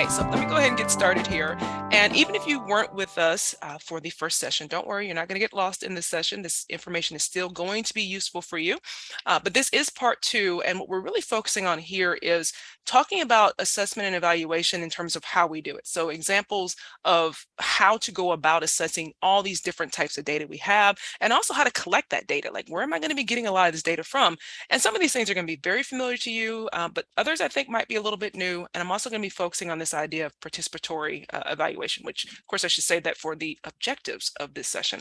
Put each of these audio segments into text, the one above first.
right, so let me go ahead and get started here. And even if you weren't with us for the first session, don't worry, you're not going to get lost in this session. This information is still going to be useful for you. But this is part two, and what we're really focusing on here is talking about assessment and evaluation in terms of how we do it. So examples of how to go about assessing all these different types of data we have, and also how to collect that data. Like, where am I going to be getting a lot of this data from? And some of these things are going to be very familiar to you, but others I think might be a little bit new. And I'm also going to be focusing on this idea of participatory evaluation, which of course I should say that for the objectives of this session.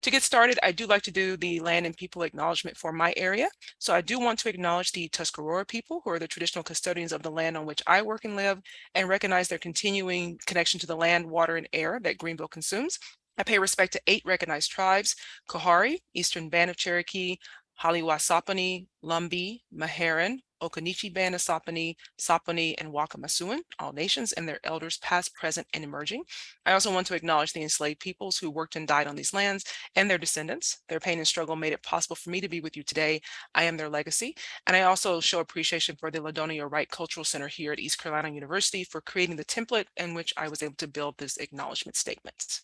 To get started, I do like to do the land and people acknowledgement for my area. So I do want to acknowledge the Tuscarora people, who are the traditional custodians of the land on which I work and live, and recognize their continuing connection to the land, water, and air that Greenville consumes. I pay respect to 8 recognized tribes: Kohari, Eastern Band of Cherokee, Haliwa-Saponi, Lumbee, Meherrin, Occaneechi Band of Saponi, Saponi, and Wakamasuan, all nations and their elders past, present, and emerging. I also want to acknowledge the enslaved peoples who worked and died on these lands and their descendants. Their pain and struggle made it possible for me to be with you today. I am their legacy. And I also show appreciation for the Ladonia Wright Cultural Center here at East Carolina University for creating the template in which I was able to build this acknowledgement statement.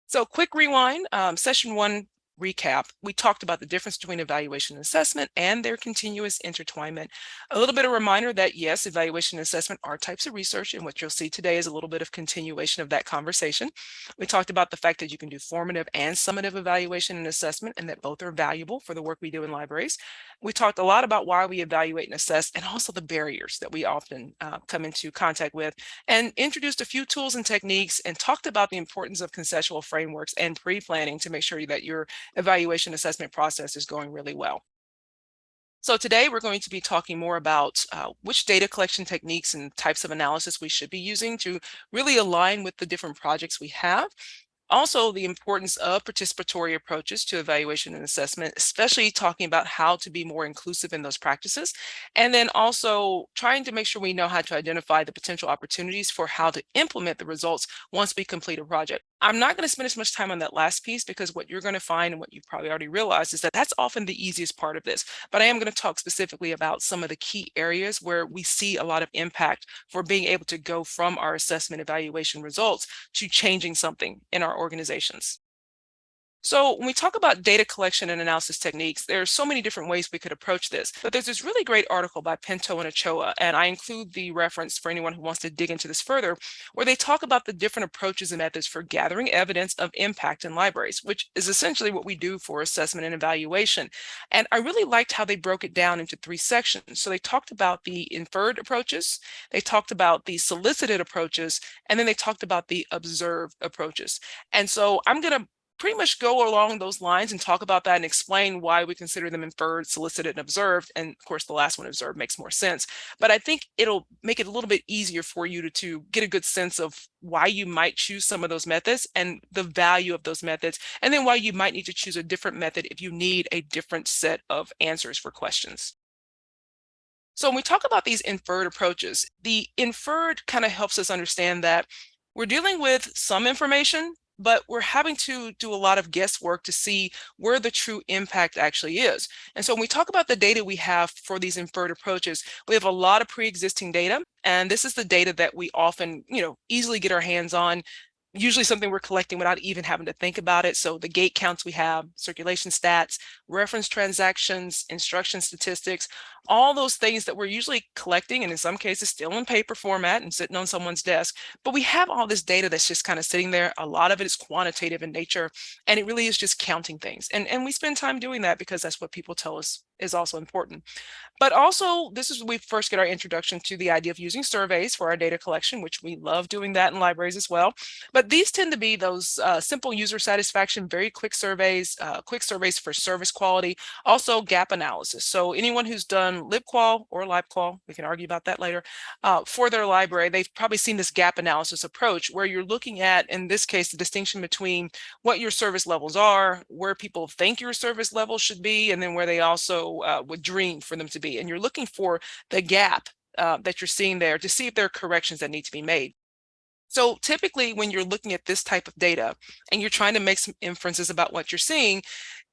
So quick rewind, session one recap. We talked about the difference between evaluation and assessment and their continuous intertwinement. A little bit of reminder that yes, evaluation and assessment are types of research, and what you'll see today is a little bit of continuation of that conversation. We talked about the fact that you can do formative and summative evaluation and assessment, and that both are valuable for the work we do in libraries. We talked a lot about why we evaluate and assess, and also the barriers that we often come into contact with, and introduced a few tools and techniques, and talked about the importance of conceptual frameworks and pre-planning to make sure that your evaluation assessment process is going really well. So today we're going to be talking more about which data collection techniques and types of analysis we should be using to really align with the different projects we have. Also, the importance of participatory approaches to evaluation and assessment, especially talking about how to be more inclusive in those practices. And then also trying to make sure we know how to identify the potential opportunities for how to implement the results once we complete a project. I'm not going to spend as much time on that last piece, because what you're going to find, and what you probably already realized, is that that's often the easiest part of this. But I am going to talk specifically about some of the key areas where we see a lot of impact for being able to go from our assessment evaluation results to changing something in our organizations. So when we talk about data collection and analysis techniques, there are so many different ways we could approach this, but there's this really great article by Pinto and Ochoa, and I include the reference for anyone who wants to dig into this further, where they talk about the different approaches and methods for gathering evidence of impact in libraries, which is essentially what we do for assessment and evaluation. And I really liked how they broke it down into 3 sections. So they talked about the inferred approaches, they talked about the solicited approaches, and then they talked about the observed approaches. And so I'm going to pretty much go along those lines and talk about that and explain why we consider them inferred, solicited, and observed. And of course, the last one, observed, makes more sense. But I think it'll make it a little bit easier for you to get a good sense of why you might choose some of those methods and the value of those methods, and then why you might need to choose a different method if you need a different set of answers for questions. So when we talk about these inferred approaches, the inferred kind of helps us understand that we're dealing with some information, but we're having to do a lot of guesswork to see where the true impact actually is. And so when we talk about the data we have for these inferred approaches, we have a lot of pre-existing data, and this is the data that we often, easily get our hands on, usually something we're collecting without even having to think about it. So the gate counts we have, circulation stats, reference transactions, instruction statistics, all those things that we're usually collecting, and in some cases still in paper format and sitting on someone's desk. But we have all this data that's just kind of sitting there. A lot of it is quantitative in nature, and it really is just counting things. And we spend time doing that because that's what people tell us is also important. But also, this is when we first get our introduction to the idea of using surveys for our data collection, which we love doing that in libraries as well. But these tend to be those simple user satisfaction, very quick surveys for service quality, also gap analysis. So anyone who's done LibQual or LibQual, we can argue about that later, for their library, they've probably seen this gap analysis approach where you're looking at, in this case, the distinction between what your service levels are, where people think your service level should be, and then where they also would dream for them to be. And you're looking for the gap that you're seeing there to see if there are corrections that need to be made. So typically when you're looking at this type of data and you're trying to make some inferences about what you're seeing,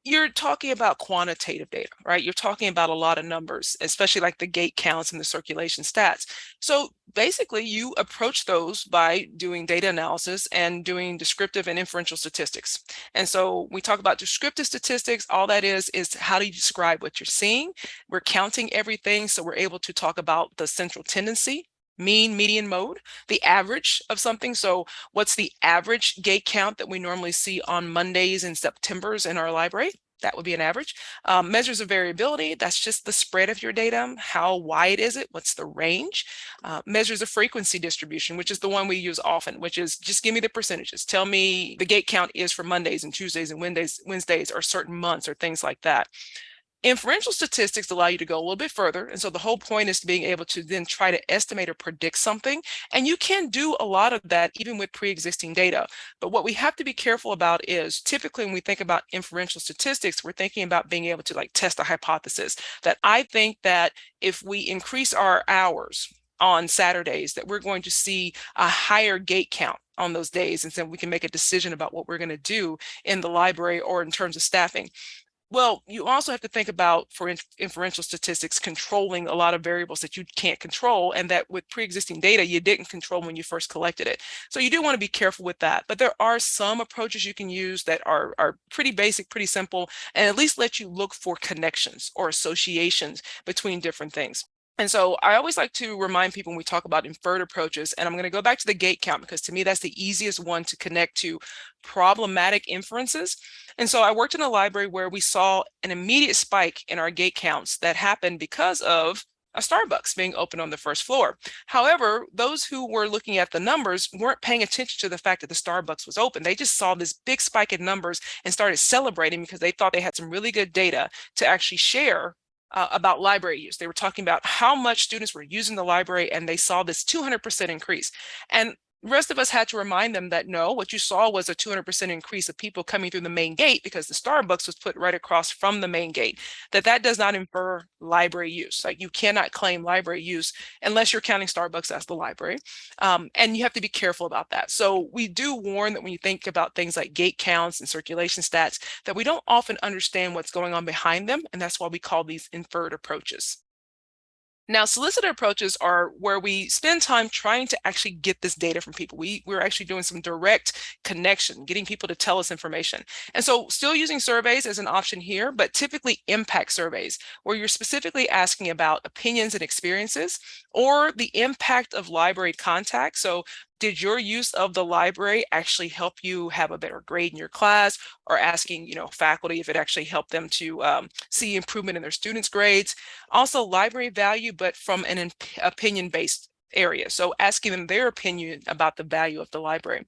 you're talking about quantitative data, right? You're talking about a lot of numbers, especially like the gate counts and the circulation stats. So basically, you approach those by doing data analysis and doing descriptive and inferential statistics. And so we talk about descriptive statistics. All that is how do you describe what you're seeing? We're counting everything, so we're able to talk about the central tendency, mean, median, mode, the average of something. So what's the average gate count that we normally see on Mondays and Septembers in our library? That would be an average. Measures of variability, that's just the spread of your data. How wide is it? What's the range? Measures of frequency distribution, which is the one we use often, which is just give me the percentages. Tell me the gate count is for Mondays and Tuesdays and Wednesdays or certain months or things like that. Inferential statistics allow you to go a little bit further. And so the whole point is to being able to then try to estimate or predict something. And you can do a lot of that even with pre-existing data. But what we have to be careful about is typically when we think about inferential statistics, we're thinking about being able to like test a hypothesis that I think that if we increase our hours on Saturdays, that we're going to see a higher gate count on those days. And so we can make a decision about what we're going to do in the library or in terms of staffing. Well, you also have to think about, for inferential statistics, controlling a lot of variables that you can't control and that with pre-existing data, you didn't control when you first collected it. So you do want to be careful with that. But there are some approaches you can use that are pretty basic, pretty simple, and at least let you look for connections or associations between different things. And so I always like to remind people when we talk about inferred approaches, and I'm going to go back to the gate count because to me, that's the easiest one to connect to problematic inferences. And so I worked in a library where we saw an immediate spike in our gate counts that happened because of a Starbucks being open on the first floor. However, those who were looking at the numbers weren't paying attention to the fact that the Starbucks was open. They just saw this big spike in numbers and started celebrating because they thought they had some really good data to actually share about library use. They were talking about how much students were using the library, and they saw this 200% increase. And the rest of us had to remind them that no, what you saw was a 200% increase of people coming through the main gate because the Starbucks was put right across from the main gate. That does not infer library use. Like you cannot claim library use unless you're counting Starbucks as the library. And you have to be careful about that. So we do warn that when you think about things like gate counts and circulation stats, that we don't often understand what's going on behind them. And that's why we call these inferred approaches. Now, solicited approaches are where we spend time trying to actually get this data from people. We're actually doing some direct connection, getting people to tell us information. And so still using surveys as an option here, but typically impact surveys, where you're specifically asking about opinions and experiences or the impact of library contact. So did your use of the library actually help you have a better grade in your class, or asking, faculty if it actually helped them to see improvement in their students' grades? Also library value, but from an opinion-based area. So asking them their opinion about the value of the library.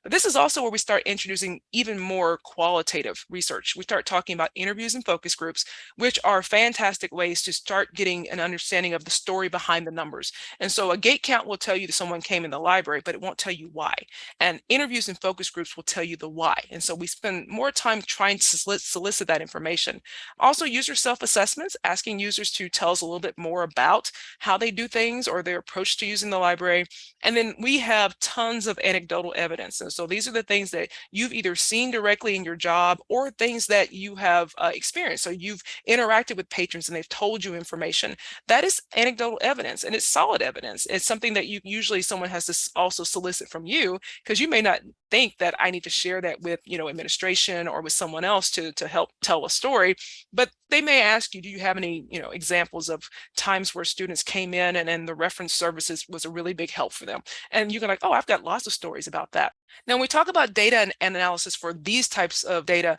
But this is also where we start introducing even more qualitative research. We start talking about interviews and focus groups, which are fantastic ways to start getting an understanding of the story behind the numbers. And so a gate count will tell you that someone came in the library, but it won't tell you why. And interviews and focus groups will tell you the why. And so we spend more time trying to solicit that information. Also, user self-assessments, asking users to tell us a little bit more about how they do things or their approach to using the library. And then we have tons of anecdotal evidence. And so these are the things that you've either seen directly in your job or things that you have experienced. So you've interacted with patrons and they've told you information. That is anecdotal evidence, and it's solid evidence. It's something that someone has to also solicit from you, because you may not think that I need to share that with administration or with someone else to help tell a story, but they may ask you, do you have any examples of times where students came in and the reference services was a really big help for them? And you can like, oh, I've got lots of stories about that. Now, when we talk about data and analysis for these types of data,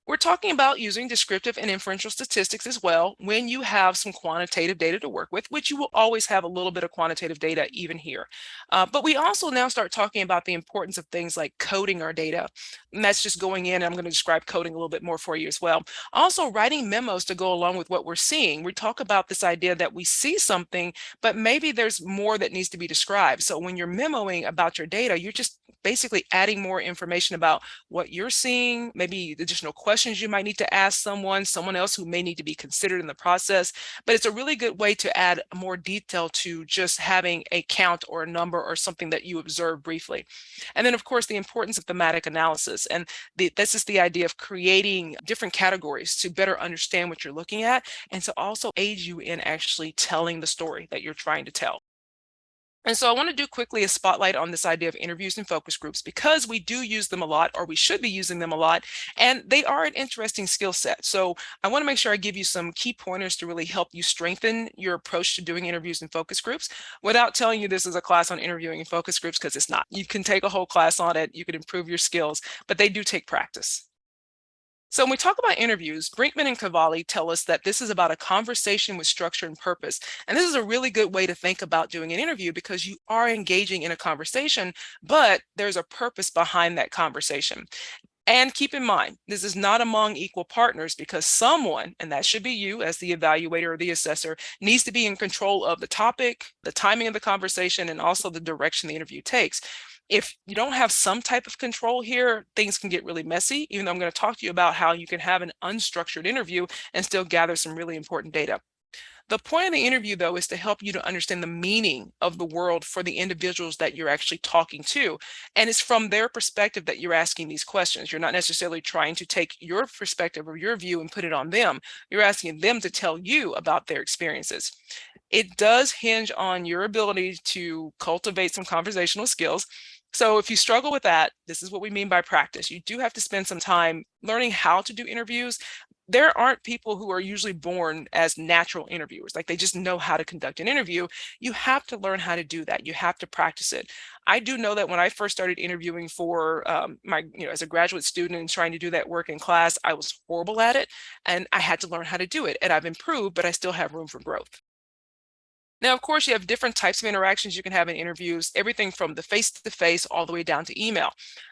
we're talking about using descriptive and inferential statistics as well when you have some quantitative data to work with, which you will always have a little bit of quantitative data even here. But we also now start talking about the importance of things like coding our data. And that's just going in, and I'm going to describe coding a little bit more for you as well. Also, writing memos to go along with what we're seeing. We talk about this idea that we see something, but maybe there's more that needs to be described. So when you're memoing about your data, you're just basically adding more information about what you're seeing, maybe additional questions questions you might need to ask someone else who may need to be considered in the process. But it's a really good way to add more detail to just having a count or a number or something that you observe briefly. And then, of course, the importance of thematic analysis. And this is the idea of creating different categories to better understand what you're looking at and to also aid you in actually telling the story that you're trying to tell. And so I want to do quickly a spotlight on this idea of interviews and focus groups because we do use them a lot, or we should be using them a lot, and they are an interesting skill set. So I want to make sure I give you some key pointers to really help you strengthen your approach to doing interviews and focus groups without telling you this is a class on interviewing and focus groups, because it's not. You can take a whole class on it, you can improve your skills, but they do take practice. So when we talk about interviews, Brinkman and Cavalli tell us that this is about a conversation with structure and purpose. And this is a really good way to think about doing an interview because you are engaging in a conversation, but there's a purpose behind that conversation. And keep in mind, this is not among equal partners because someone, and that should be you as the evaluator or the assessor, needs to be in control of the topic, the timing of the conversation, and also the direction the interview takes. If you don't have some type of control here, things can get really messy, even though I'm going to talk to you about how you can have an unstructured interview and still gather some really important data. The point of the interview, though, is to help you to understand the meaning of the world for the individuals that you're actually talking to. And it's from their perspective that you're asking these questions. You're not necessarily trying to take your perspective or your view and put it on them. You're asking them to tell you about their experiences. It does hinge on your ability to cultivate some conversational skills. So if you struggle with that, this is what we mean by practice. You do have to spend some time learning how to do interviews. There aren't people who are usually born as natural interviewers, like they just know how to conduct an interview. You have to learn how to do that. You have to practice it. I do know that when I first started interviewing for as a graduate student and trying to do that work in class, I was horrible at it and I had to learn how to do it. And I've improved, but I still have room for growth. Now, of course, you have different types of interactions you can have in interviews, everything from the face-to-face all the way down to email.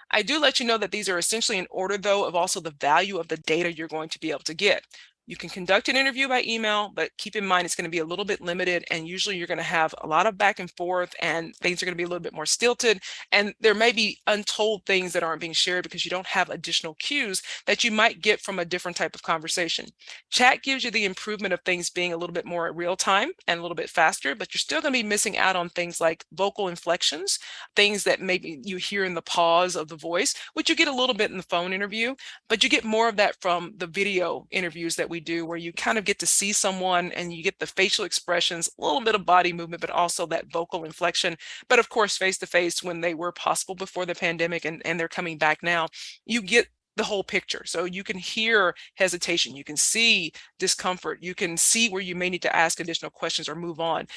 I do let you know that these are essentially in order, though, of also the value of the data you're going to be able to get. You can conduct an interview by email, but keep in mind it's going to be a little bit limited, and usually you're going to have a lot of back and forth, and things are going to be a little bit more stilted, and there may be untold things that aren't being shared because you don't have additional cues that you might get from a different type of conversation. Chat gives you the improvement of things being a little bit more real time and a little bit faster, but you're still going to be missing out on things like vocal inflections, things that maybe you hear in the pause of the voice, which you get a little bit in the phone interview, but you get more of that from the video interviews that we do, where you kind of get to see someone and you get the facial expressions, a little bit of body movement, but also that vocal inflection. But of course, face to face, when they were possible before the pandemic and they're coming back now, you get the whole picture. So you can hear hesitation, you can see discomfort, you can see where you may need to ask additional questions or move on.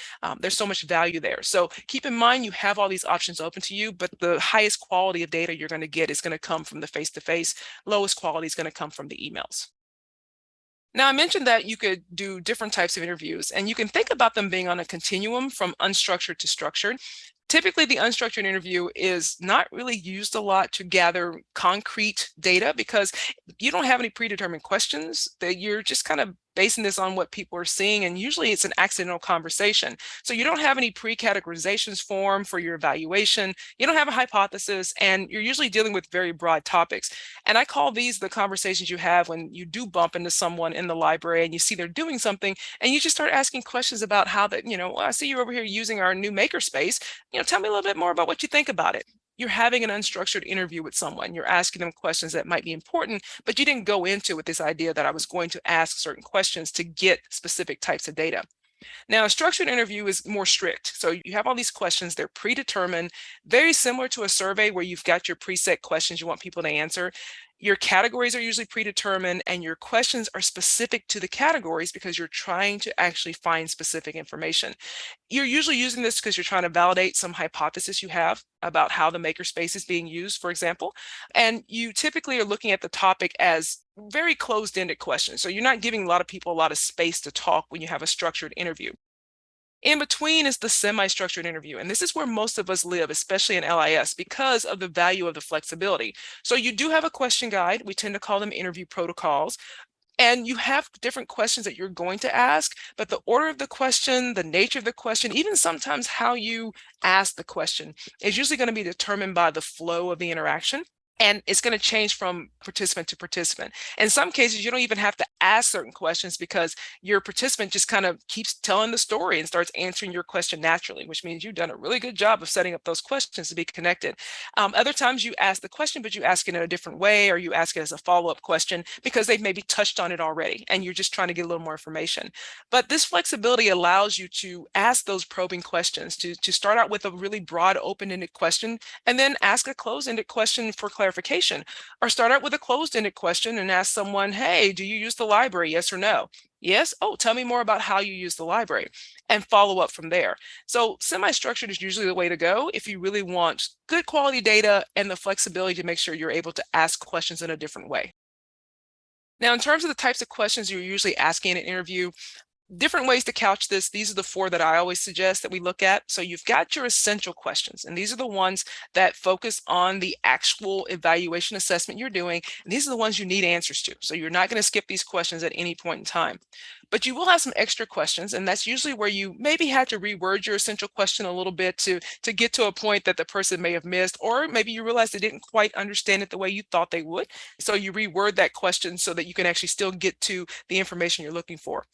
There's so much value there. So keep in mind, you have all these options open to you, but the highest quality of data you're going to get is going to come from the face-to-face. Lowest quality is going to come from the emails. Now, I mentioned that you could do different types of interviews, and you can think about them being on a continuum from unstructured to structured. Typically, the unstructured interview is not really used a lot to gather concrete data because you don't have any predetermined questions, that you're just kind of basing this on what people are seeing, and usually it's an accidental conversation. So you don't have any pre-categorizations form for your evaluation, you don't have a hypothesis, and you're usually dealing with very broad topics. And I call these the conversations you have when you do bump into someone in the library and you see they're doing something, and you just start asking questions about how that, well, I see you over here using our new makerspace, tell me a little bit more about what you think about it. You're having an unstructured interview with someone. You're asking them questions that might be important, but you didn't go into it with this idea that I was going to ask certain questions to get specific types of data. Now, a structured interview is more strict. So you have all these questions, they're predetermined, very similar to a survey where you've got your preset questions you want people to answer. Your categories are usually predetermined, and your questions are specific to the categories because you're trying to actually find specific information. You're usually using this because you're trying to validate some hypothesis you have about how the makerspace is being used, for example. And you typically are looking at the topic as very closed-ended questions. So you're not giving a lot of people a lot of space to talk when you have a structured interview. In between is the semi-structured interview, and this is where most of us live, especially in LIS, because of the value of the flexibility. So you do have a question guide. We tend to call them interview protocols. And you have different questions that you're going to ask, but the order of the question, the nature of the question, even sometimes how you ask the question is usually going to be determined by the flow of the interaction. And it's going to change from participant to participant. In some cases, you don't even have to ask certain questions because your participant just kind of keeps telling the story and starts answering your question naturally, which means you've done a really good job of setting up those questions to be connected. Other times you ask the question, but you ask it in a different way, or you ask it as a follow-up question because they've maybe touched on it already and you're just trying to get a little more information. But this flexibility allows you to ask those probing questions, to start out with a really broad, open-ended question, and then ask a closed-ended question for clarification, or start out with a closed-ended question and ask someone, hey, do you use the library? Yes or no? Yes. Oh, tell me more about how you use the library, and follow up from there. So semi-structured is usually the way to go if you really want good quality data and the flexibility to make sure you're able to ask questions in a different way. Now, in terms of the types of questions you're usually asking in an interview, different ways to couch this. These are the four that I always suggest that we look at. So you've got your essential questions, and these are the ones that focus on the actual evaluation assessment you're doing. And these are the ones you need answers to. So you're not going to skip these questions at any point in time. But you will have some extra questions, and that's usually where you maybe had to reword your essential question a little bit to get to a point that the person may have missed, or maybe you realize they didn't quite understand it the way you thought they would. So you reword that question so that you can actually still get to the information you're looking for.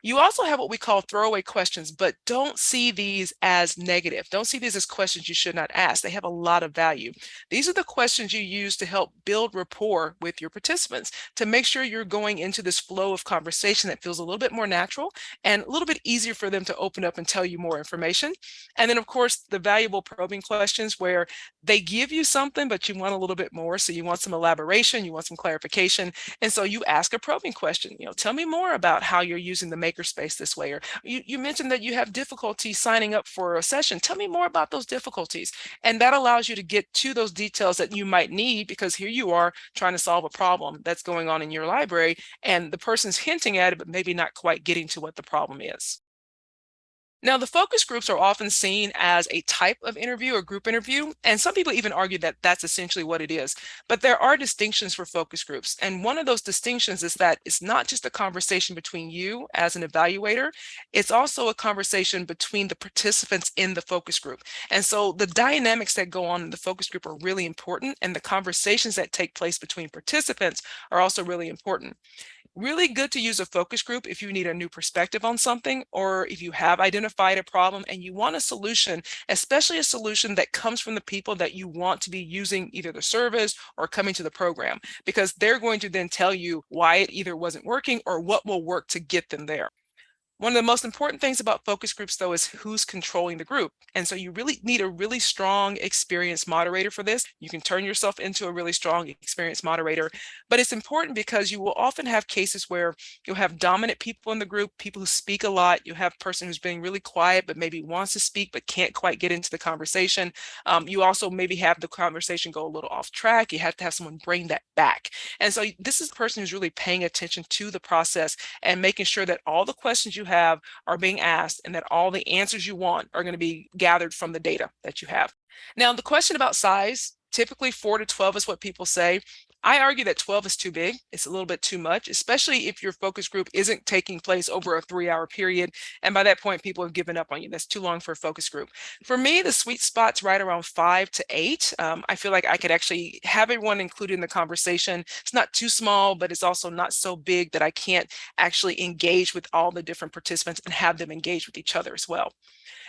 You also have what we call throwaway questions, but don't see these as negative. Don't see these as questions you should not ask. They have a lot of value. These are the questions you use to help build rapport with your participants, to make sure you're going into this flow of conversation that feels a little bit more natural and a little bit easier for them to open up and tell you more information. And then, of course, the valuable probing questions where they give you something, but you want a little bit more. So you want some elaboration, you want some clarification. And so you ask a probing question, tell me more about how you're using the makerspace this way. Or you mentioned that you have difficulty signing up for a session. Tell me more about those difficulties. And that allows you to get to those details that you might need, because here you are trying to solve a problem that's going on in your library, and the person's hinting at it, but maybe not quite getting to what the problem is. Now, the focus groups are often seen as a type of interview or group interview, and some people even argue that that's essentially what it is. But there are distinctions for focus groups, and one of those distinctions is that it's not just a conversation between you as an evaluator, it's also a conversation between the participants in the focus group. And so the dynamics that go on in the focus group are really important, and the conversations that take place between participants are also really important. Really good to use a focus group if you need a new perspective on something, or if you have identified a problem and you want a solution, especially a solution that comes from the people that you want to be using either the service or coming to the program, because they're going to then tell you why it either wasn't working or what will work to get them there. One of the most important things about focus groups, though, is who's controlling the group. And so you really need a really strong, experienced moderator for this. You can turn yourself into a really strong, experienced moderator. But it's important because you will often have cases where you'll have dominant people in the group, people who speak a lot. You have a person who's being really quiet, but maybe wants to speak, but can't quite get into the conversation. You also maybe have the conversation go a little off track. You have to have someone bring that back. And so this is a person who's really paying attention to the process and making sure that all the questions you have are being asked, and that all the answers you want are going to be gathered from the data that you have. Now, the question about size, typically 4 to 12 is what people say. I argue that 12 is too big. It's a little bit too much, especially if your focus group isn't taking place over a 3-hour period. And by that point, people have given up on you. That's too long for a focus group. For me, the sweet spot's right around 5 to 8. I feel like I could actually have everyone included in the conversation. It's not too small, but it's also not so big that I can't actually engage with all the different participants and have them engage with each other as well.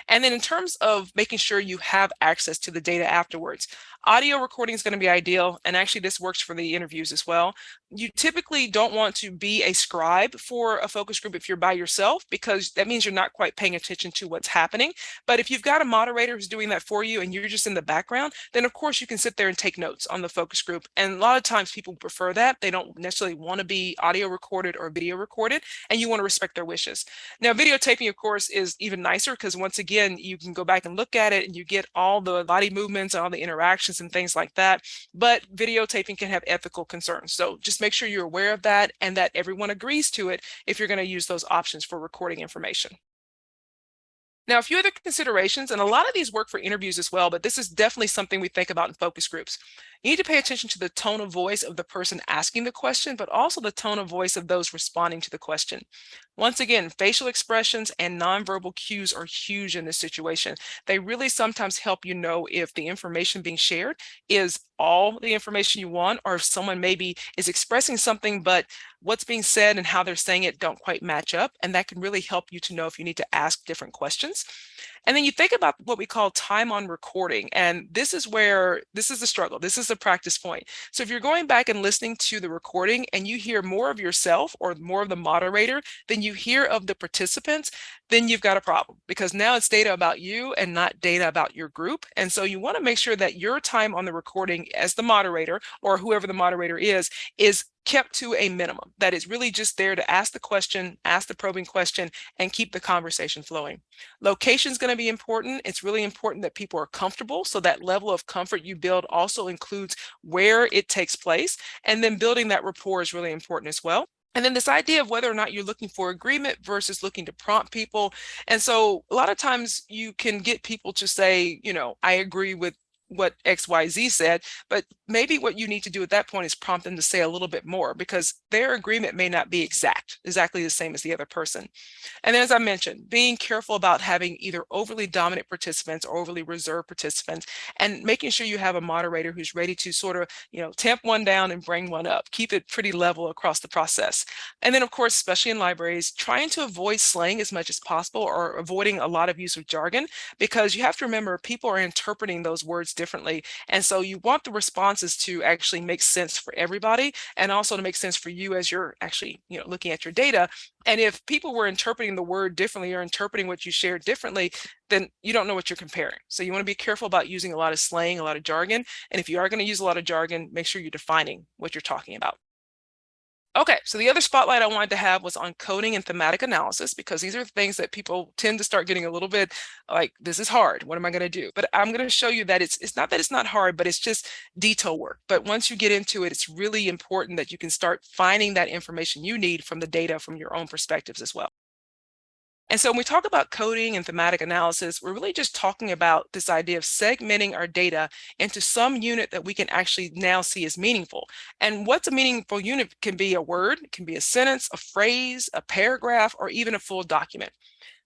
And then in terms of making sure you have access to the data afterwards, audio recording is going to be ideal. And actually this works for the interviews as well. You typically don't want to be a scribe for a focus group if you're by yourself, because that means you're not quite paying attention to what's happening. But if you've got a moderator who's doing that for you and you're just in the background, then of course you can sit there and take notes on the focus group. And a lot of times people prefer that. They don't necessarily want to be audio recorded or video recorded, and you want to respect their wishes. Now, videotaping, of course, is even nicer, because once again, you can go back and look at it and you get all the body movements and all the interactions and things like that. But videotaping can have ethical concerns. So just make sure you're aware of that and that everyone agrees to it if you're going to use those options for recording information. Now, a few other considerations, and a lot of these work for interviews as well, but this is definitely something we think about in focus groups. You need to pay attention to the tone of voice of the person asking the question, but also the tone of voice of those responding to the question. Once again, facial expressions and nonverbal cues are huge in this situation. They really sometimes help you know if the information being shared is all the information you want, or if someone maybe is expressing something, but what's being said and how they're saying it don't quite match up. And that can really help you to know if you need to ask different questions. And then you think about what we call time on recording. And this is where this is the struggle. This is the practice point. So if you're going back and listening to the recording and you hear more of yourself or more of the moderator than you hear of the participants, then you've got a problem, because now it's data about you and not data about your group. And so you want to make sure that your time on the recording as the moderator, or whoever the moderator is kept to a minimum, that is really just there to ask the question, ask the probing question, and keep the conversation flowing. Location is going to be important. It's really important that people are comfortable. So that level of comfort you build also includes where it takes place. And then building that rapport is really important as well. And then this idea of whether or not you're looking for agreement versus looking to prompt people. And so a lot of times you can get people to say, I agree with what XYZ said, but maybe what you need to do at that point is prompt them to say a little bit more, because their agreement may not be exactly the same as the other person. And then, as I mentioned, being careful about having either overly dominant participants or overly reserved participants, and making sure you have a moderator who's ready to sort of, tamp one down and bring one up, keep it pretty level across the process. And then, of course, especially in libraries, trying to avoid slang as much as possible, or avoiding a lot of use of jargon, because you have to remember people are interpreting those words differently. And so you want the responses to actually make sense for everybody, and also to make sense for you as you're actually, looking at your data. And if people were interpreting the word differently or interpreting what you shared differently, then you don't know what you're comparing. So you want to be careful about using a lot of slang, a lot of jargon. And if you are going to use a lot of jargon, make sure you're defining what you're talking about. Okay, so the other spotlight I wanted to have was on coding and thematic analysis, because these are things that people tend to start getting a little bit like, this is hard, what am I going to do? But I'm going to show you that it's not that it's not hard, but it's just detail work. But once you get into it, it's really important that you can start finding that information you need from the data from your own perspectives as well. And so when we talk about coding and thematic analysis, we're really just talking about this idea of segmenting our data into some unit that we can actually now see as meaningful. And what's a meaningful unit can be a word, it can be a sentence, a phrase, a paragraph, or even a full document.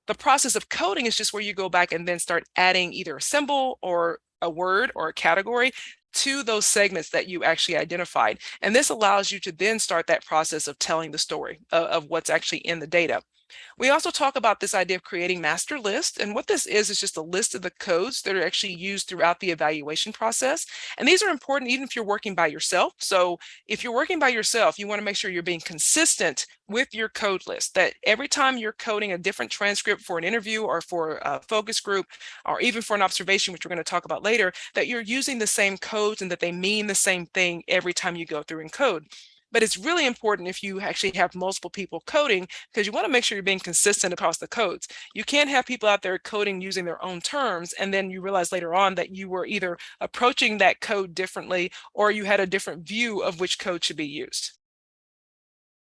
The process of coding is just where you go back and then start adding either a symbol or a word or a category to those segments that you actually identified. And this allows you to then start that process of telling the story of what's actually in the data. We also talk about this idea of creating master lists. And what this is just a list of the codes that are actually used throughout the evaluation process. And these are important even if you're working by yourself. So if you're working by yourself, you want to make sure you're being consistent with your code list, that every time you're coding a different transcript for an interview or for a focus group, or even for an observation, which we're going to talk about later, that you're using the same codes and that they mean the same thing every time you go through and code. But it's really important if you actually have multiple people coding, because you want to make sure you're being consistent across the codes. You can't have people out there coding using their own terms, and then you realize later on that you were either approaching that code differently, or you had a different view of which code should be used.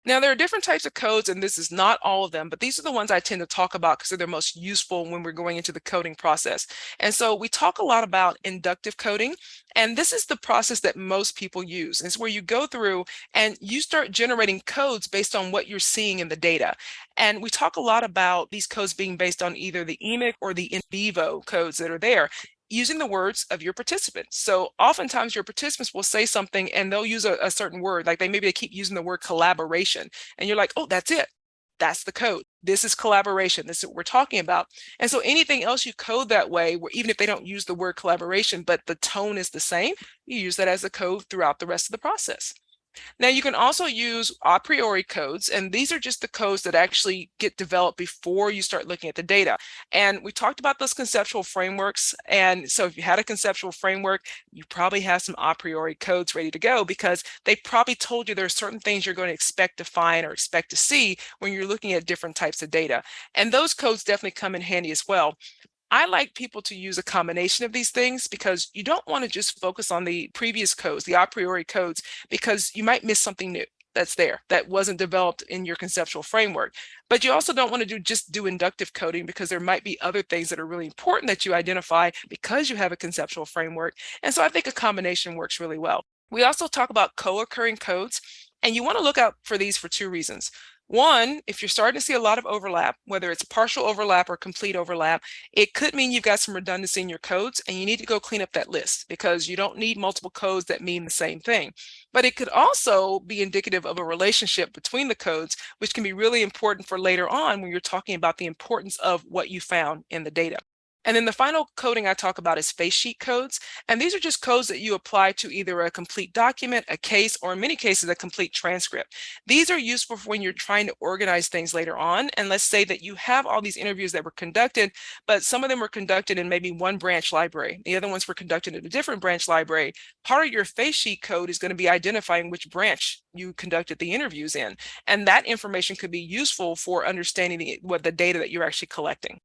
Now, there are different types of codes, and this is not all of them, but these are the ones I tend to talk about because they're the most useful when we're going into the coding process. And so we talk a lot about inductive coding, and this is the process that most people use. It's where you go through and you start generating codes based on what you're seeing in the data. And we talk a lot about these codes being based on either the emic or the in vivo codes that are there, using the words of your participants. So oftentimes your participants will say something and they'll use a certain word, like maybe they keep using the word collaboration, and you're like, oh, that's it. That's the code. This is collaboration. This is what we're talking about. And so anything else you code that way, where even if they don't use the word collaboration, but the tone is the same, you use that as a code throughout the rest of the process. Now, you can also use a priori codes, and these are just the codes that actually get developed before you start looking at the data. And we talked about those conceptual frameworks. And so if you had a conceptual framework, you probably have some a priori codes ready to go, because they probably told you there are certain things you're going to expect to find or expect to see when you're looking at different types of data. And those codes definitely come in handy as well. I like people to use a combination of these things, because you don't want to just focus on the previous codes, the a priori codes, because you might miss something new. that's there that wasn't developed in your conceptual framework. But you also don't want to just do inductive coding, because there might be other things that are really important that you identify because you have a conceptual framework. And so I think a combination works really well. We also talk about co-occurring codes, and you want to look out for these for two reasons. One, if you're starting to see a lot of overlap, whether it's partial overlap or complete overlap, it could mean you've got some redundancy in your codes, and you need to go clean up that list, because you don't need multiple codes that mean the same thing. But it could also be indicative of a relationship between the codes, which can be really important for later on when you're talking about the importance of what you found in the data. And then the final coding I talk about is face sheet codes. And these are just codes that you apply to either a complete document, a case, or in many cases, a complete transcript. These are useful for when you're trying to organize things later on. And let's say that you have all these interviews that were conducted, but some of them were conducted in maybe one branch library. The other ones were conducted in a different branch library. Part of your face sheet code is going to be identifying which branch you conducted the interviews in. And that information could be useful for understanding what the data that you're actually collecting.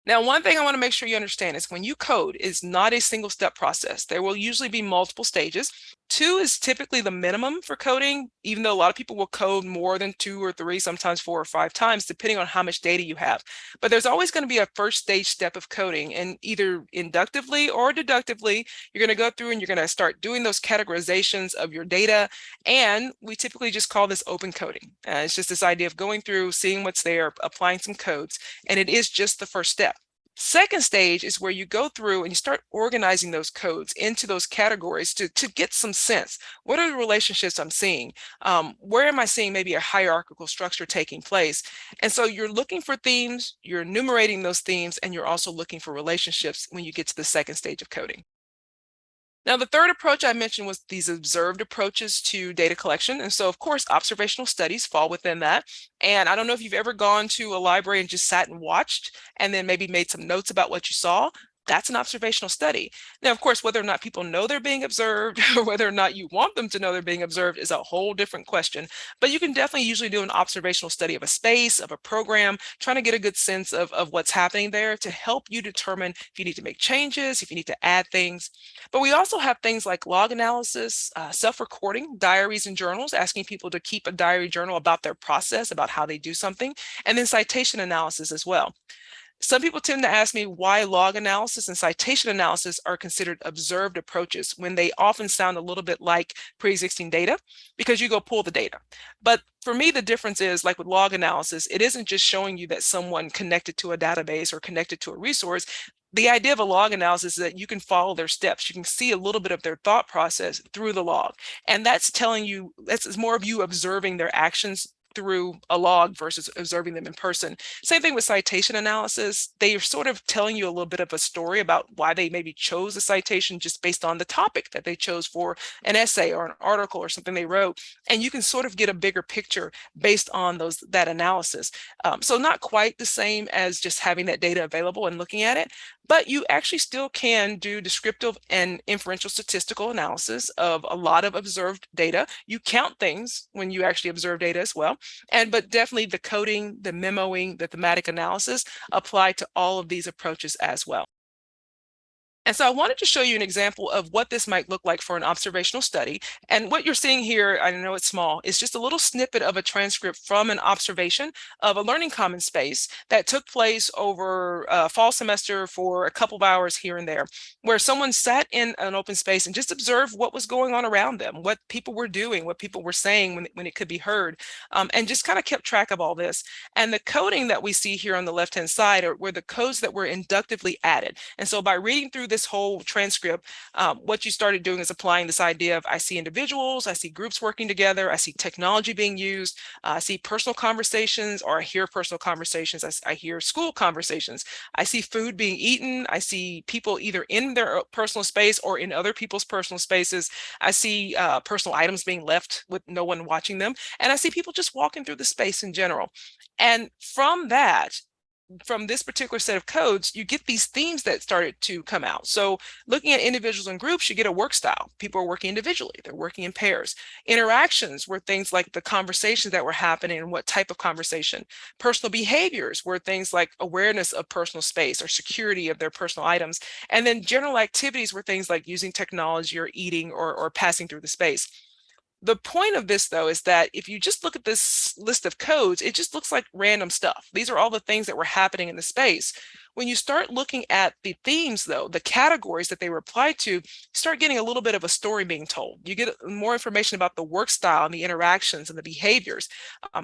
Now, one thing I want to make sure you understand is when you code, it's not a single step process. There will usually be multiple stages. 2 is typically the minimum for coding, even though a lot of people will code more than 2 or 3, sometimes 4 or 5 times, depending on how much data you have. But there's always going to be a first stage step of coding, and either inductively or deductively, you're going to go through and you're going to start doing those categorizations of your data. And we typically just call this open coding. It's just this idea of going through, seeing what's there, applying some codes, and it is just the first step. Second stage is where you go through and you start organizing those codes into those categories to get some sense. What are the relationships I'm seeing? Where am I seeing maybe a hierarchical structure taking place? And so you're looking for themes, you're enumerating those themes, and you're also looking for relationships when you get to the second stage of coding. Now, the third approach I mentioned was these observed approaches to data collection. And so, of course, observational studies fall within that. And I don't know if you've ever gone to a library and just sat and watched and then maybe made some notes about what you saw. That's an observational study. Now, of course, whether or not people know they're being observed or whether or not you want them to know they're being observed is a whole different question. But you can definitely usually do an observational study of a space, of a program, trying to get a good sense of what's happening there to help you determine if you need to make changes, if you need to add things. But we also have things like log analysis, self-recording, diaries and journals, asking people to keep a diary journal about their process, about how they do something, and then citation analysis as well. Some people tend to ask me why log analysis and citation analysis are considered observed approaches when they often sound a little bit like pre-existing data, because you go pull the data. But for me, the difference is, like with log analysis, it isn't just showing you that someone connected to a database or connected to a resource. The idea of a log analysis is that you can follow their steps. You can see a little bit of their thought process through the log. And that's telling you, that's more of you observing their actions through a log versus observing them in person. Same thing with citation analysis. They are sort of telling you a little bit of a story about why they maybe chose a citation just based on the topic that they chose for an essay or an article or something they wrote. And you can sort of get a bigger picture based on that analysis. So not quite the same as just having that data available and looking at it, but you actually still can do descriptive and inferential statistical analysis of a lot of observed data. You count things when you actually observe data as well. But definitely the coding, the memoing, the thematic analysis apply to all of these approaches as well. And so I wanted to show you an example of what this might look like for an observational study. And what you're seeing here, I know it's small, is just a little snippet of a transcript from an observation of a learning commons space that took place over a fall semester for a couple of hours here and there, where someone sat in an open space and just observed what was going on around them, what people were doing, what people were saying when it could be heard, and just kind of kept track of all this. And the coding that we see here on the left-hand side were the codes that were inductively added. And so by reading through this whole transcript, what you started doing is applying this idea of, I see individuals, I see groups working together, I see technology being used, I see personal conversations, or I hear personal conversations, I hear school conversations, I see food being eaten, I see people either in their personal space or in other people's personal spaces, I see personal items being left with no one watching them, and I see people just walking through the space in general. And from this particular set of codes, you get these themes that started to come out. So looking at individuals and groups, you get a work style. People are working individually, they're working in pairs. Interactions were things like the conversations that were happening and what type of conversation. Personal behaviors were things like awareness of personal space or security of their personal items. And then general activities were things like using technology or eating or passing through the space. The point of this, though, is that if you just look at this list of codes, it just looks like random stuff. These are all the things that were happening in the space. When you start looking at the themes, though, the categories that they were applied to, you start getting a little bit of a story being told. You get more information about the work style and the interactions and the behaviors.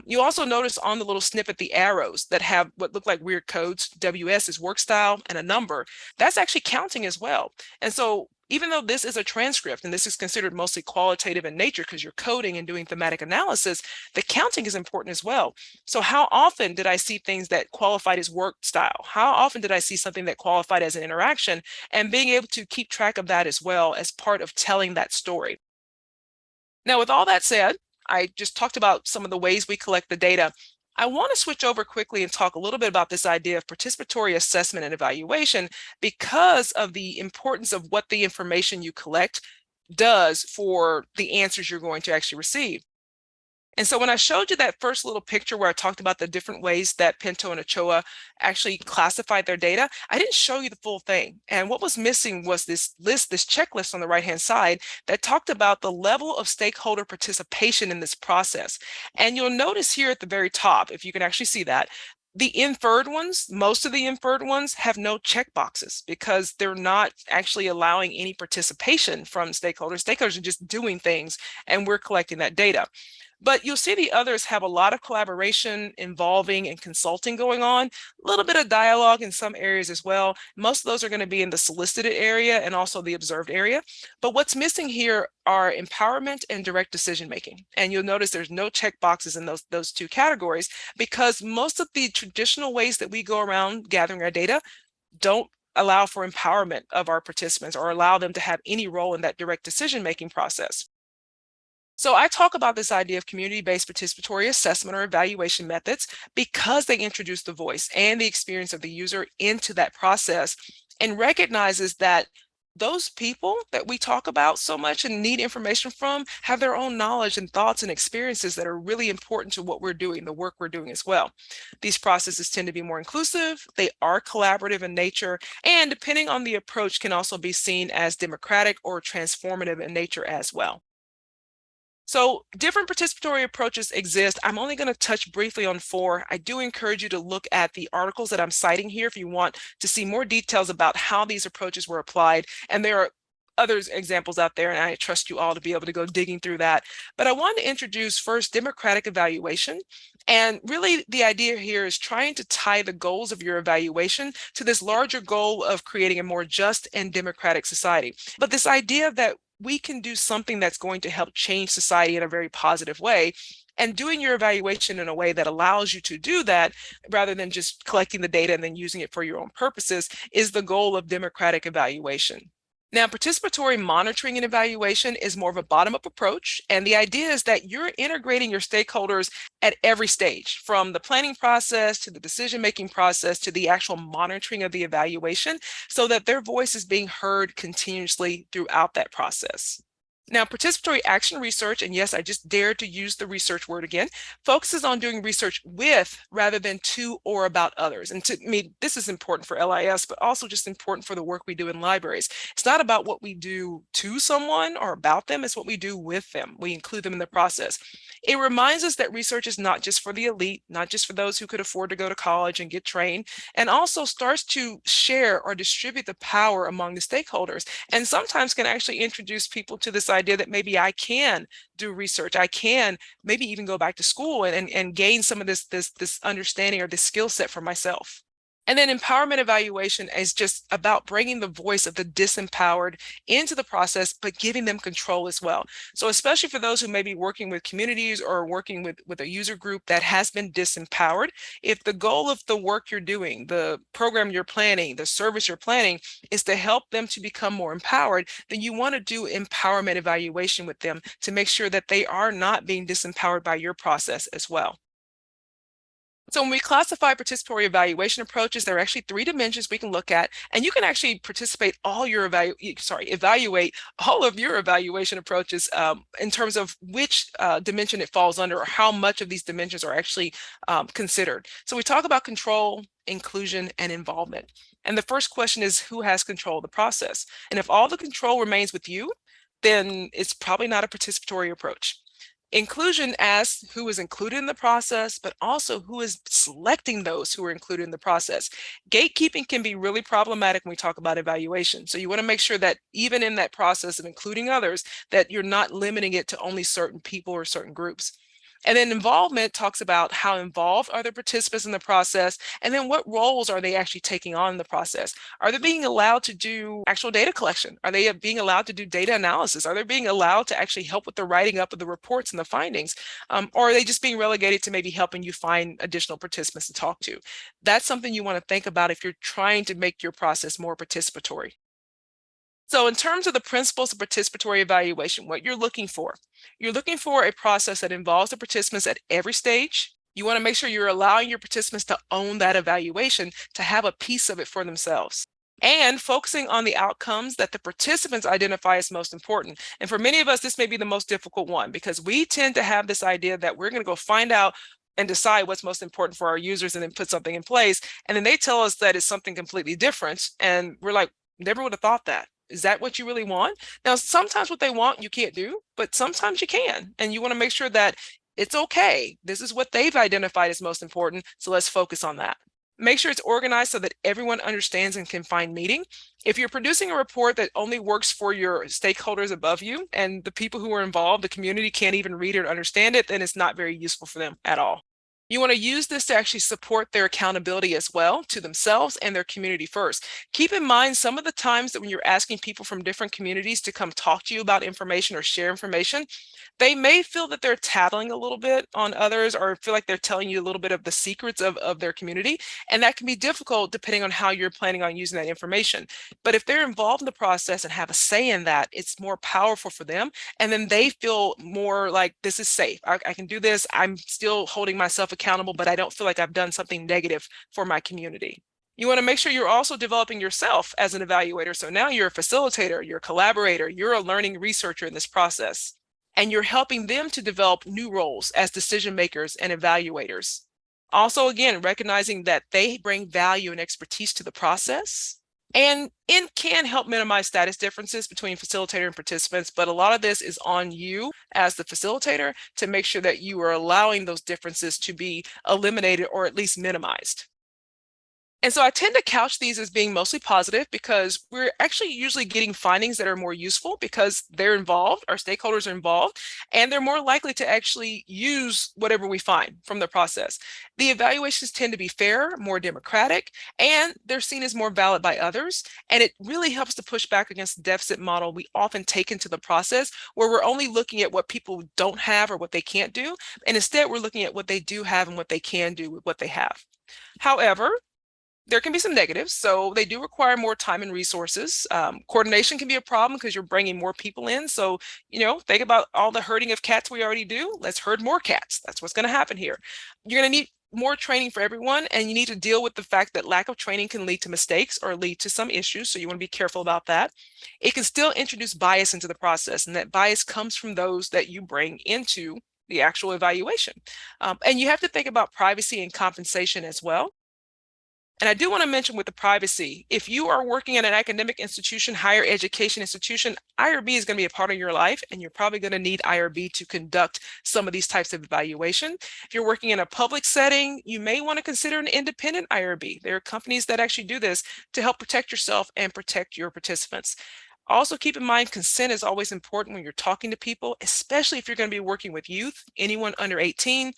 You also notice on the little snippet the arrows that have what look like weird codes. WS is work style and a number. That's actually counting as well. And so even though this is a transcript and this is considered mostly qualitative in nature because you're coding and doing thematic analysis, the counting is important as well. So how often did I see things that qualified as work style? How often did I see something that qualified as an interaction? And being able to keep track of that as well as part of telling that story. Now, with all that said, I just talked about some of the ways we collect the data. I want to switch over quickly and talk a little bit about this idea of participatory assessment and evaluation because of the importance of what the information you collect does for the answers you're going to actually receive. And so when I showed you that first little picture where I talked about the different ways that Pinto and Ochoa actually classified their data, I didn't show you the full thing. And what was missing was this list, this checklist on the right-hand side that talked about the level of stakeholder participation in this process. And you'll notice here at the very top, if you can actually see that, the inferred ones, most of the inferred ones have no check boxes because they're not actually allowing any participation from stakeholders. Stakeholders are just doing things and we're collecting that data. But you'll see the others have a lot of collaboration involving and consulting going on, a little bit of dialogue in some areas as well. Most of those are going to be in the solicited area and also the observed area. But what's missing here are empowerment and direct decision making. And you'll notice there's no check boxes in those two categories because most of the traditional ways that we go around gathering our data don't allow for empowerment of our participants or allow them to have any role in that direct decision making process. So I talk about this idea of community-based participatory assessment or evaluation methods because they introduce the voice and the experience of the user into that process and recognizes that those people that we talk about so much and need information from have their own knowledge and thoughts and experiences that are really important to what we're doing, the work we're doing as well. These processes tend to be more inclusive, they are collaborative in nature, and depending on the approach can also be seen as democratic or transformative in nature as well. So different participatory approaches exist. I'm only going to touch briefly on 4. I do encourage you to look at the articles that I'm citing here if you want to see more details about how these approaches were applied. And there are other examples out there, and I trust you all to be able to go digging through that. But I want to introduce first democratic evaluation. And really the idea here is trying to tie the goals of your evaluation to this larger goal of creating a more just and democratic society. But this idea that we can do something that's going to help change society in a very positive way, and doing your evaluation in a way that allows you to do that rather than just collecting the data and then using it for your own purposes is the goal of democratic evaluation. Now, participatory monitoring and evaluation is more of a bottom-up approach, and the idea is that you're integrating your stakeholders at every stage, from the planning process to the decision-making process to the actual monitoring of the evaluation, so that their voice is being heard continuously throughout that process. Now, participatory action research, and yes, I just dared to use the research word again, focuses on doing research with rather than to or about others. And to me, this is important for LIS, but also just important for the work we do in libraries. It's not about what we do to someone or about them, it's what we do with them. We include them in the process. It reminds us that research is not just for the elite, not just for those who could afford to go to college and get trained, and also starts to share or distribute the power among the stakeholders, and sometimes can actually introduce people to this idea that maybe I can do research, I can maybe even go back to school and gain some of this understanding or this skill set for myself. And then empowerment evaluation is just about bringing the voice of the disempowered into the process, but giving them control as well. So especially for those who may be working with communities or working with a user group that has been disempowered, if the goal of the work you're doing, the program you're planning, the service you're planning is to help them to become more empowered, then you want to do empowerment evaluation with them to make sure that they are not being disempowered by your process as well. So when we classify participatory evaluation approaches, there are actually 3 dimensions we can look at, and you can actually evaluate all of your evaluation approaches in terms of which dimension it falls under or how much of these dimensions are actually considered. So we talk about control, inclusion, and involvement. And the first question is, who has control of the process? And if all the control remains with you, then it's probably not a participatory approach. Inclusion asks who is included in the process, but also who is selecting those who are included in the process. Gatekeeping can be really problematic when we talk about evaluation. So you want to make sure that even in that process of including others, that you're not limiting it to only certain people or certain groups. And then involvement talks about how involved are the participants in the process, and then what roles are they actually taking on in the process? Are they being allowed to do actual data collection? Are they being allowed to do data analysis? Are they being allowed to actually help with the writing up of the reports and the findings? Or are they just being relegated to maybe helping you find additional participants to talk to? That's something you want to think about if you're trying to make your process more participatory. So in terms of the principles of participatory evaluation, what you're looking for a process that involves the participants at every stage. You want to make sure you're allowing your participants to own that evaluation, to have a piece of it for themselves, and focusing on the outcomes that the participants identify as most important. And for many of us, this may be the most difficult one, because we tend to have this idea that we're going to go find out and decide what's most important for our users and then put something in place. And then they tell us that it's something completely different. And we're like, never would have thought that. Is that what you really want? Now, sometimes what they want you can't do, but sometimes you can. And you want to make sure that it's okay. This is what they've identified as most important. So let's focus on that. Make sure it's organized so that everyone understands and can find meaning. If you're producing a report that only works for your stakeholders above you and the people who are involved, the community can't even read it or understand it, then it's not very useful for them at all. You want to use this to actually support their accountability as well to themselves and their community first. Keep in mind some of the times that when you're asking people from different communities to come talk to you about information or share information, they may feel that they're tattling a little bit on others or feel like they're telling you a little bit of the secrets of their community. And that can be difficult depending on how you're planning on using that information. But if they're involved in the process and have a say in that, it's more powerful for them. And then they feel more like this is safe. I can do this. I'm still holding myself accountable, but I don't feel like I've done something negative for my community. You want to make sure you're also developing yourself as an evaluator. So now you're a facilitator, you're a collaborator, you're a learning researcher in this process, and you're helping them to develop new roles as decision makers and evaluators. Also, again, recognizing that they bring value and expertise to the process. And it can help minimize status differences between facilitator and participants, but a lot of this is on you as the facilitator to make sure that you are allowing those differences to be eliminated or at least minimized. And so I tend to couch these as being mostly positive because we're actually usually getting findings that are more useful because they're involved, our stakeholders are involved, and they're more likely to actually use whatever we find from the process. The evaluations tend to be fair, more democratic, and they're seen as more valid by others. And it really helps to push back against the deficit model we often take into the process, where we're only looking at what people don't have or what they can't do. And instead, we're looking at what they do have and what they can do with what they have. However, there can be some negatives. So they do require more time and resources. Coordination can be a problem because you're bringing more people in. So, think about all the herding of cats we already do. Let's herd more cats. That's what's going to happen here. You're going to need more training for everyone, and you need to deal with the fact that lack of training can lead to mistakes or lead to some issues. So you want to be careful about that. It can still introduce bias into the process, and that bias comes from those that you bring into the actual evaluation. And you have to think about privacy and compensation as well. And I do want to mention with the privacy, if you are working at an academic institution, higher education institution, IRB is going to be a part of your life, and you're probably going to need IRB to conduct some of these types of evaluation. If you're working in a public setting, you may want to consider an independent IRB. There are companies that actually do this to help protect yourself and protect your participants. Also, keep in mind, consent is always important when you're talking to people, especially if you're going to be working with youth, anyone under 18.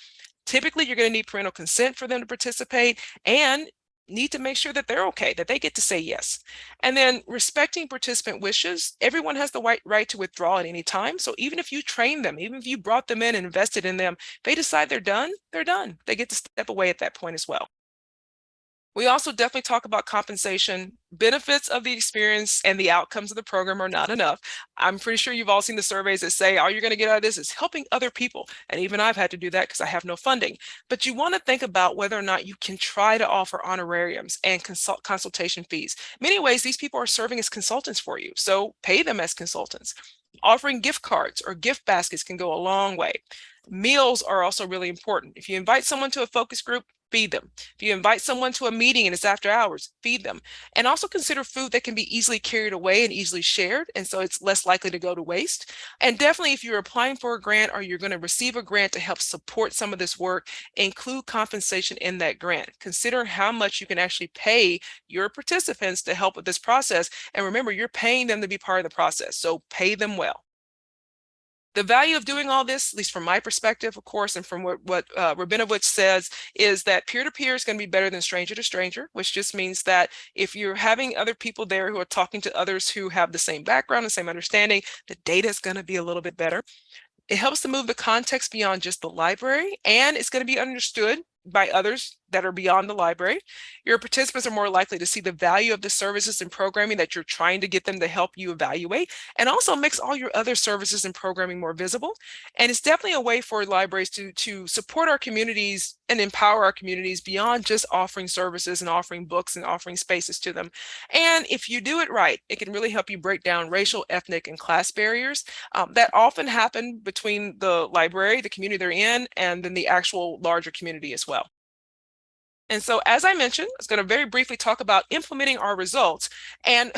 Typically, you're going to need parental consent for them to participate, and need to make sure that they're okay, that they get to say yes. And then respecting participant wishes, everyone has the right to withdraw at any time. So even if you train them, even if you brought them in and invested in them, they decide they're done, they're done. They get to step away at that point as well. We also definitely talk about compensation. Benefits of the experience and the outcomes of the program are not enough. I'm pretty sure you've all seen the surveys that say all you're going to get out of this is helping other people. And even I've had to do that because I have no funding. But you want to think about whether or not you can try to offer honorariums and consultation fees. In many ways, these people are serving as consultants for you. So pay them as consultants. Offering gift cards or gift baskets can go a long way. Meals are also really important. If you invite someone to a focus group, feed them. If you invite someone to a meeting and it's after hours, feed them. And also consider food that can be easily carried away and easily shared, and so it's less likely to go to waste. And definitely, if you're applying for a grant or you're going to receive a grant to help support some of this work, include compensation in that grant. Consider how much you can actually pay your participants to help with this process. And remember, you're paying them to be part of the process, so pay them well. The value of doing all this, at least from my perspective, of course, and from what Rabinovich says, is that peer-to-peer is going to be better than stranger to stranger, which just means that if you're having other people there who are talking to others who have the same background, the same understanding, the data is going to be a little bit better. It helps to move the context beyond just the library, and it's going to be understood by others that are beyond the library. Your participants are more likely to see the value of the services and programming that you're trying to get them to help you evaluate, and also makes all your other services and programming more visible. And it's definitely a way for libraries to support our communities and empower our communities beyond just offering services and offering books and offering spaces to them. And if you do it right, it can really help you break down racial, ethnic, and class barriers that often happen between the library, the community they're in, and then the actual larger community as well. And so, as I mentioned, I was going to very briefly talk about implementing our results. And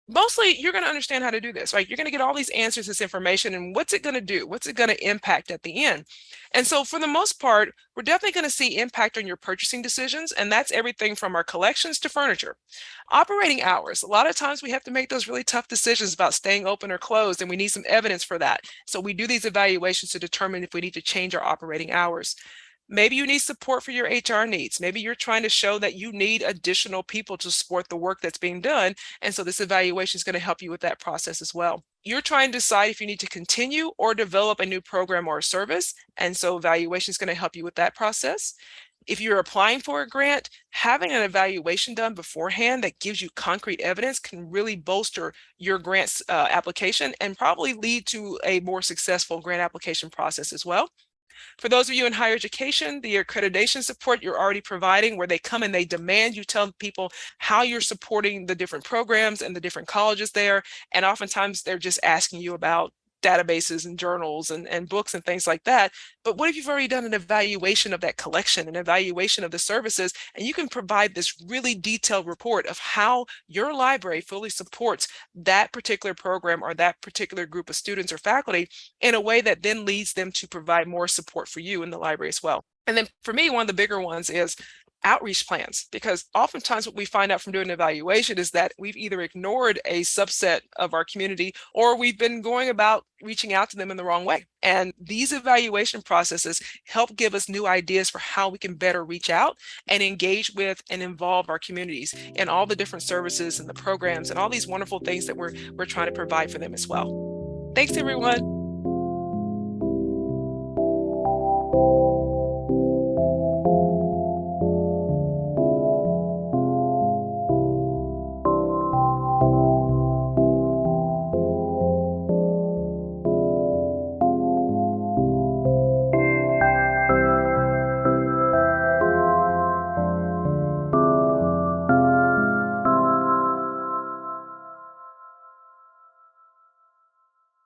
mostly you're going to understand how to do this, right? You're going to get all these answers, this information, and what's it going to do? What's it going to impact at the end? And so for the most part, we're definitely going to see impact on your purchasing decisions. And that's everything from our collections to furniture. Operating hours. A lot of times we have to make those really tough decisions about staying open or closed, and we need some evidence for that. So we do these evaluations to determine if we need to change our operating hours. Maybe you need support for your HR needs. Maybe you're trying to show that you need additional people to support the work that's being done. And so this evaluation is going to help you with that process as well. You're trying to decide if you need to continue or develop a new program or a service. And so evaluation is going to help you with that process. If you're applying for a grant, having an evaluation done beforehand that gives you concrete evidence can really bolster your grant's application and probably lead to a more successful grant application process as well. For those of you in higher education, the accreditation support you're already providing, where they come and they demand you tell people how you're supporting the different programs and the different colleges there. And oftentimes they're just asking you about databases and journals and books and things like that. But what if you've already done an evaluation of that collection, an evaluation of the services, and you can provide this really detailed report of how your library fully supports that particular program or that particular group of students or faculty in a way that then leads them to provide more support for you in the library as well. And then for me, one of the bigger ones is outreach plans, because oftentimes what we find out from doing an evaluation is that we've either ignored a subset of our community or we've been going about reaching out to them in the wrong way. And these evaluation processes help give us new ideas for how we can better reach out and engage with and involve our communities in all the different services and the programs and all these wonderful things that we're trying to provide for them as well. Thanks, everyone.